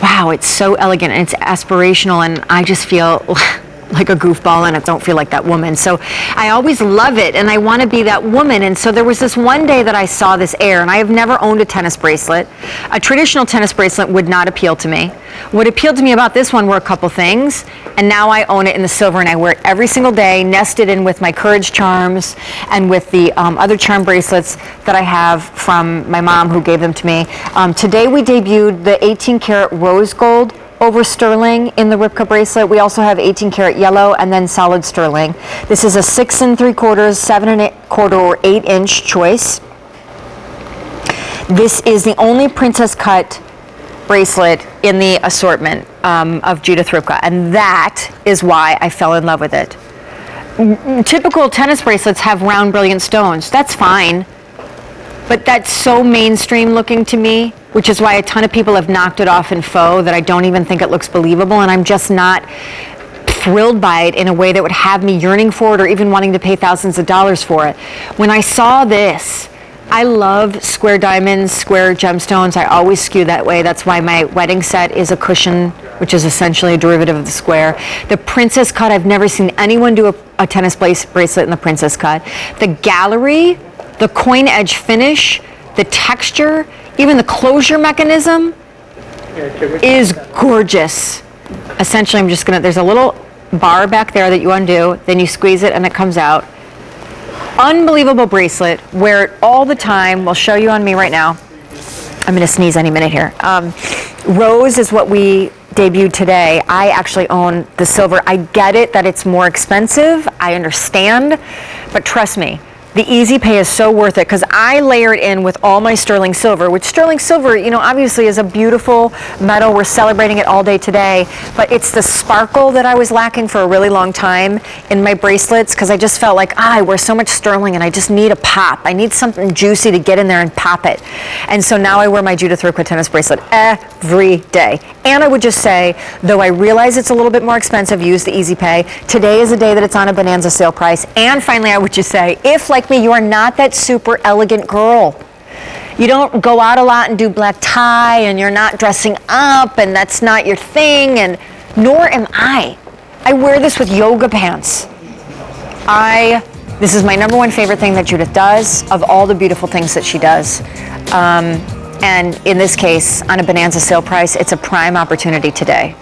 wow, it's so elegant and it's aspirational and I just feel like a goofball and I don't feel like that woman. So I always love it and I want to be that woman. And so there was this one day that I saw this air, and I have never owned a tennis bracelet. A traditional tennis bracelet would not appeal to me. What appealed to me about this one were a couple things, and now I own it in the silver and I wear it every single day, nested in with my Courage charms and with the other charm bracelets that I have from my mom who gave them to me. Today we debuted the 18 karat rose gold over sterling in the Ripka bracelet. We also have 18 karat yellow and then solid sterling. This is a 6 3/4, 7 1/4, or 8 inch choice. This is the only princess cut bracelet in the assortment of Judith Ripka, and that is why I fell in love with it. Typical tennis bracelets have round brilliant stones. That's fine, but that's so mainstream looking to me, which is why a ton of people have knocked it off in faux that I don't even think it looks believable, and I'm just not thrilled by it in a way that would have me yearning for it or even wanting to pay thousands of dollars for it. When I saw this, I love square diamonds, square gemstones. I always skew that way. That's why my wedding set is a cushion, which is essentially a derivative of the square. The princess cut, I've never seen anyone do a tennis bracelet in the princess cut. The gallery, the coin edge finish, the texture, even the closure mechanism is gorgeous. Essentially, I'm just gonna, there's a little bar back there that you undo, then you squeeze it and it comes out. Unbelievable bracelet, wear it all the time. We'll show you on me right now. I'm gonna sneeze any minute here. Rose is what we debuted today. I actually own the silver. I get it that it's more expensive, I understand, but trust me, the easy pay is so worth it because I layer it in with all my sterling silver, which sterling silver, you know, obviously is a beautiful metal. We're celebrating it all day today, but it's the sparkle that I was lacking for a really long time in my bracelets because I just felt like, I wear so much sterling and I just need a pop. I need something juicy to get in there and pop it. And so now I wear my Judith Ripka tennis bracelet every day. And I would just say, though I realize it's a little bit more expensive, use the easy pay. Today is a day that it's on a Bonanza sale price. And finally, I would just say, if like me, you are not that super elegant girl. You don't go out a lot and do black tie and you're not dressing up and that's not your thing, and nor am I. I wear this with yoga pants. This is my number one favorite thing that Judith does of all the beautiful things that she does. And in this case, on a Bonanza sale price, it's a prime opportunity today.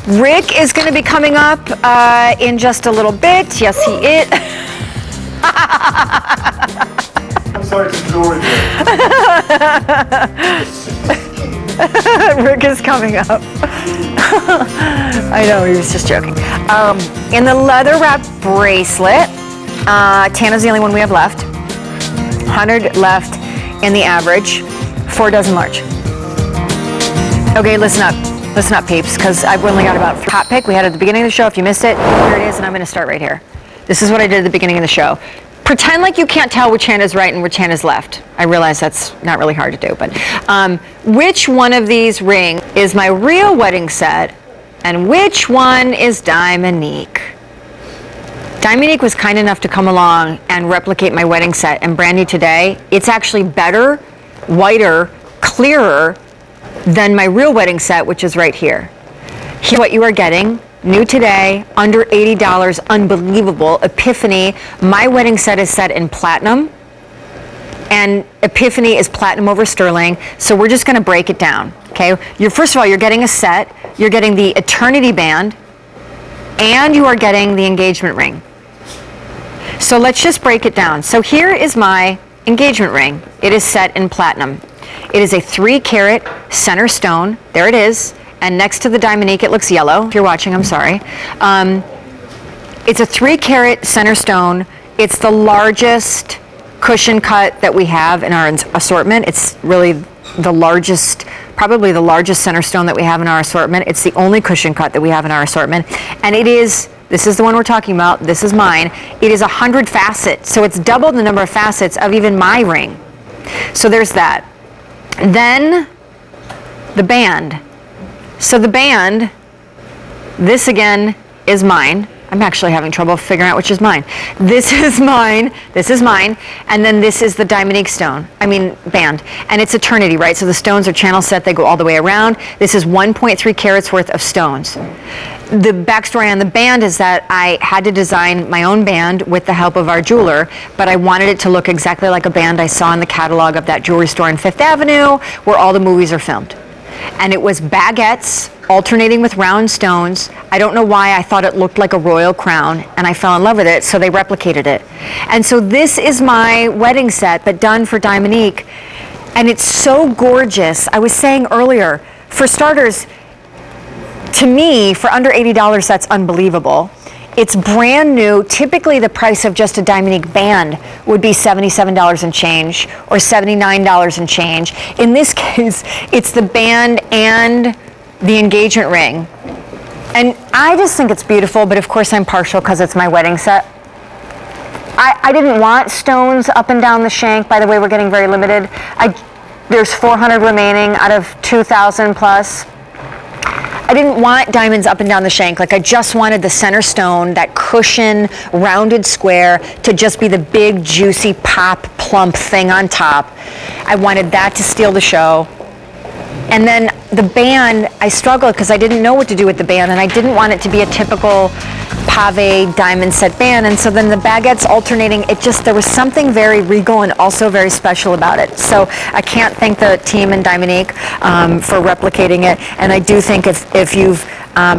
Rick is going to be coming up in just a little bit. Yes, he is. I'm sorry to jewelry. Rick is coming up. I know, he was just joking. In the leather wrap bracelet, Tana's the only one we have left. 100 left in the average, 4 dozen large. Okay, listen up, peeps, because I've only got about hot pick. We had it at the beginning of the show. If you missed it, here it is, and I'm going to start right here. This is what I did at the beginning of the show. Pretend like you can't tell which hand is right and which hand is left. I realize that's not really hard to do, but which one of these rings is my real wedding set, and which one is Dominique? Dominique was kind enough to come along and replicate my wedding set and brand new today. It's actually better, whiter, clearer than my real wedding set, which is right here. Here's what you are getting. New today, under $80, unbelievable. Epiphany. My wedding set is set in platinum. and Epiphany is platinum over sterling. So we're just going to break it down. Okay. First of all, you're getting a set. You're getting the Eternity band, and you are getting the engagement ring. So let's just break it down. So here is my engagement ring. It is set in platinum. It is a 3-carat center stone. There it is. And next to the Diamonique, it looks yellow. If you're watching, I'm sorry. It's a 3-carat center stone. It's the largest cushion cut that we have in our assortment. It's really the largest, probably the largest center stone that we have in our assortment. It's the only cushion cut that we have in our assortment. And it is, this is the one we're talking about. This is mine. It is 100 facets. So it's double the number of facets of even my ring. So there's that. Then the band. So the band, this again is mine. I'm actually having trouble figuring out which is mine. This is mine, and then this is the Diamonique stone, band. And it's Eternity, right? So the stones are channel set, they go all the way around. This is 1.3 carats worth of stones. The backstory on the band is that I had to design my own band with the help of our jeweler, but I wanted it to look exactly like a band I saw in the catalog of that jewelry store in Fifth Avenue where all the movies are filmed. And it was baguettes alternating with round stones. I don't know why I thought it looked like a royal crown, and I fell in love with it, so they replicated it. And so this is my wedding set, but done for Diamonique, and it's so gorgeous. I was saying earlier, for starters, to me, for under $80, that's unbelievable. It's brand new. Typically, the price of just a Diamonique band would be $77 and change or $79 and change. In this case, it's the band and the engagement ring. And I just think it's beautiful, but of course I'm partial because it's my wedding set. I didn't want stones up and down the shank. By the way, we're getting very limited. There's 400 remaining out of 2,000 plus. I didn't want diamonds up and down the shank. Like, I just wanted the center stone, that cushion, rounded square, to just be the big, juicy, pop, plump thing on top. I wanted that to steal the show. And then the band, I struggled because I didn't know what to do with the band, and I didn't want it to be a typical pave diamond set band. And so then the baguettes alternating, there was something very regal and also very special about it. So I can't thank the team in Diamonique for replicating it. And I do think if you've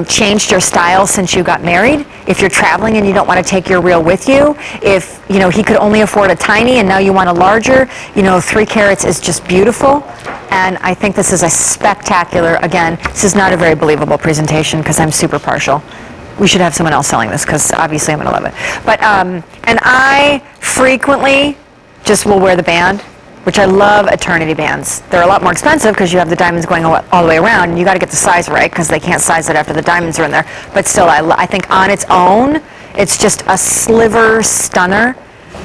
changed your style since you got married, if you're traveling and you don't want to take your reel with you, if he could only afford a tiny and now you want a larger, 3 carats is just beautiful. And I think this is a spectacular, again, this is not a very believable presentation because I'm super partial. We should have someone else selling this because obviously I'm going to love it. But, and I frequently just will wear the band, which I love Eternity bands. They're a lot more expensive because you have the diamonds going all the way around, and you got to get the size right because they can't size it after the diamonds are in there. But still, I think on its own, it's just a sliver stunner.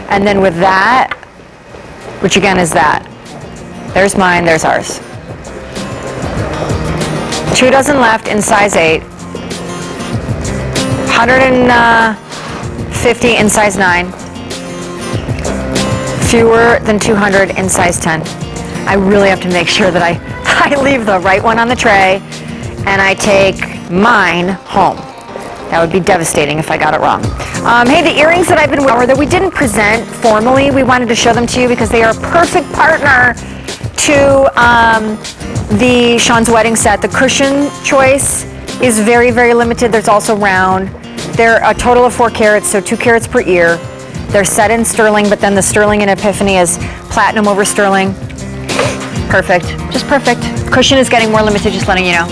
And then with that, which again is that. There's mine, there's ours. 2 dozen left in size 8. 150 in size 9. Fewer than 200 in size 10. I really have to make sure that I leave the right one on the tray and I take mine home. That would be devastating if I got it wrong. Hey, the earrings that I've been wearing that we didn't present formally, we wanted to show them to you because they are a perfect partner to the Shawn's wedding set. The cushion choice is very, very limited. There's also round. They're a total of 4 carats, so 2 carats per ear. They're set in sterling, but then the sterling in Epiphany is platinum over sterling. Perfect, just perfect. Cushion is getting more limited, just letting you know.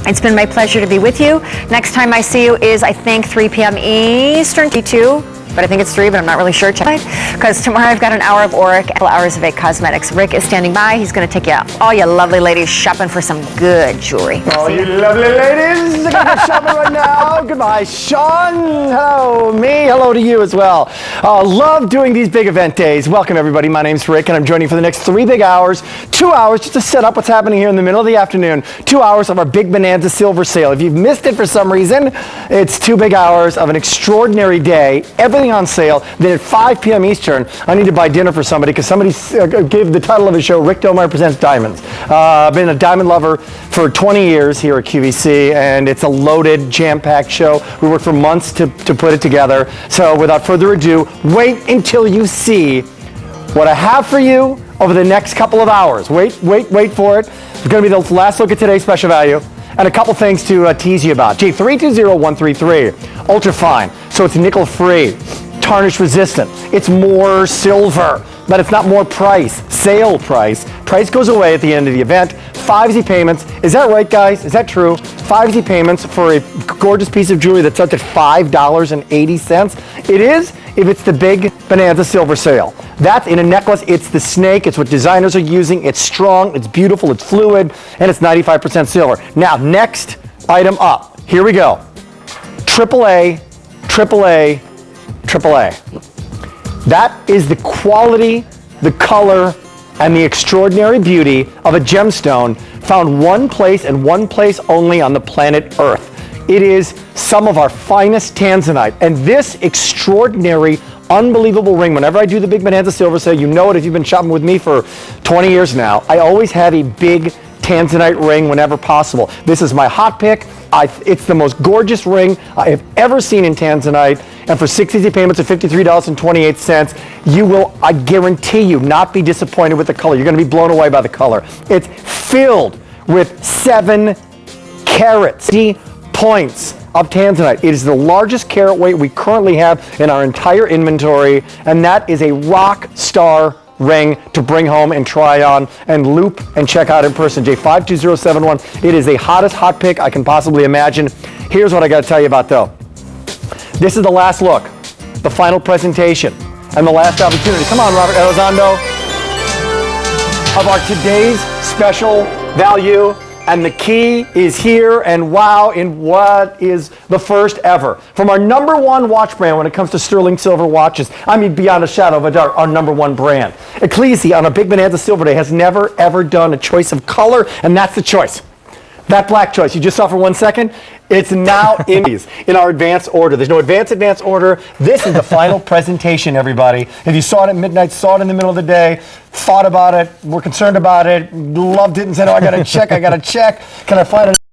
It's been my pleasure to be with you. Next time I see you is, I think, 3 p.m. Eastern, T2. But I think it's 3, but I'm not really sure. Because tomorrow I've got an hour of Auric, and hours of 8 Cosmetics. Rick is standing by. He's going to take you out. All you lovely ladies shopping for some good jewelry. All you lovely ladies, are going to shopping right now. Goodbye, Shawn. Hello, me. Hello to you as well. Love doing these big event days. Welcome, everybody. My name's Rick, and I'm joining for the next 3 big hours. 2 hours just to set up what's happening here in the middle of the afternoon. 2 hours of our Big Bonanza silver sale. If you've missed it for some reason, it's 2 big hours of an extraordinary day. Everything on sale. Then at 5 p.m. Eastern, I need to buy dinner for somebody because somebody gave the title of the show, Rick Domar Presents Diamonds. I've been a diamond lover for 20 years here at QVC, and it's a loaded, jam-packed show. We worked for months to put it together. So without further ado, wait until you see what I have for you over the next couple of hours. Wait for it. It's going to be the last look at today's special value. And a couple things to tease you about. G320133, ultra fine, so it's nickel free, tarnish resistant. It's more silver, but it's not more price. Sale price. Price goes away at the end of the event. 5 easy payments. Is that right, guys? Is that true? 5 easy payments for a gorgeous piece of jewelry that starts at $5.80. It is if it's the Big Bonanza silver sale. That's in a necklace. It's the snake. It's what designers are using. It's strong. It's beautiful. It's fluid. And it's 95% silver. Now, next item up. Here we go. AAA, AAA, AAA. That is the quality, the color, and the extraordinary beauty of a gemstone found one place and one place only on the planet Earth. It is some of our finest tanzanite. And this extraordinary, unbelievable ring, whenever I do the Big Bonanza silver sale, you know it if you've been shopping with me for 20 years now, I always have a big tanzanite ring whenever possible. This is my hot pick. It's the most gorgeous ring I have ever seen in tanzanite. And for 6 easy payments of $53.28, you will, I guarantee you, not be disappointed with the color. You're going to be blown away by the color. It's filled with 7 carats, points of tanzanite. It is the largest carat weight we currently have in our entire inventory, and that is a rock star ring to bring home and try on and loop and check out in person. J52071. It is the hottest hot pick I can possibly imagine. Here's what I got to tell you about though. This is the last look, the final presentation, and the last opportunity. Come on, Robert Elizondo, of our today's special value. And the key is here, and wow, in what is the first ever. From our #1 watch brand when it comes to sterling silver watches, I mean beyond a shadow of a doubt, our #1 brand. Ecclesia on a Big Bonanza Silver Day has never ever done a choice of color, and that's the choice. That black choice you just saw for 1 second, it's now in our advance order. There's no advance order. This is the final presentation, everybody. If you saw it at midnight, saw it in the middle of the day, thought about it, were concerned about it, loved it, and said, oh, I gotta check. Can I find it?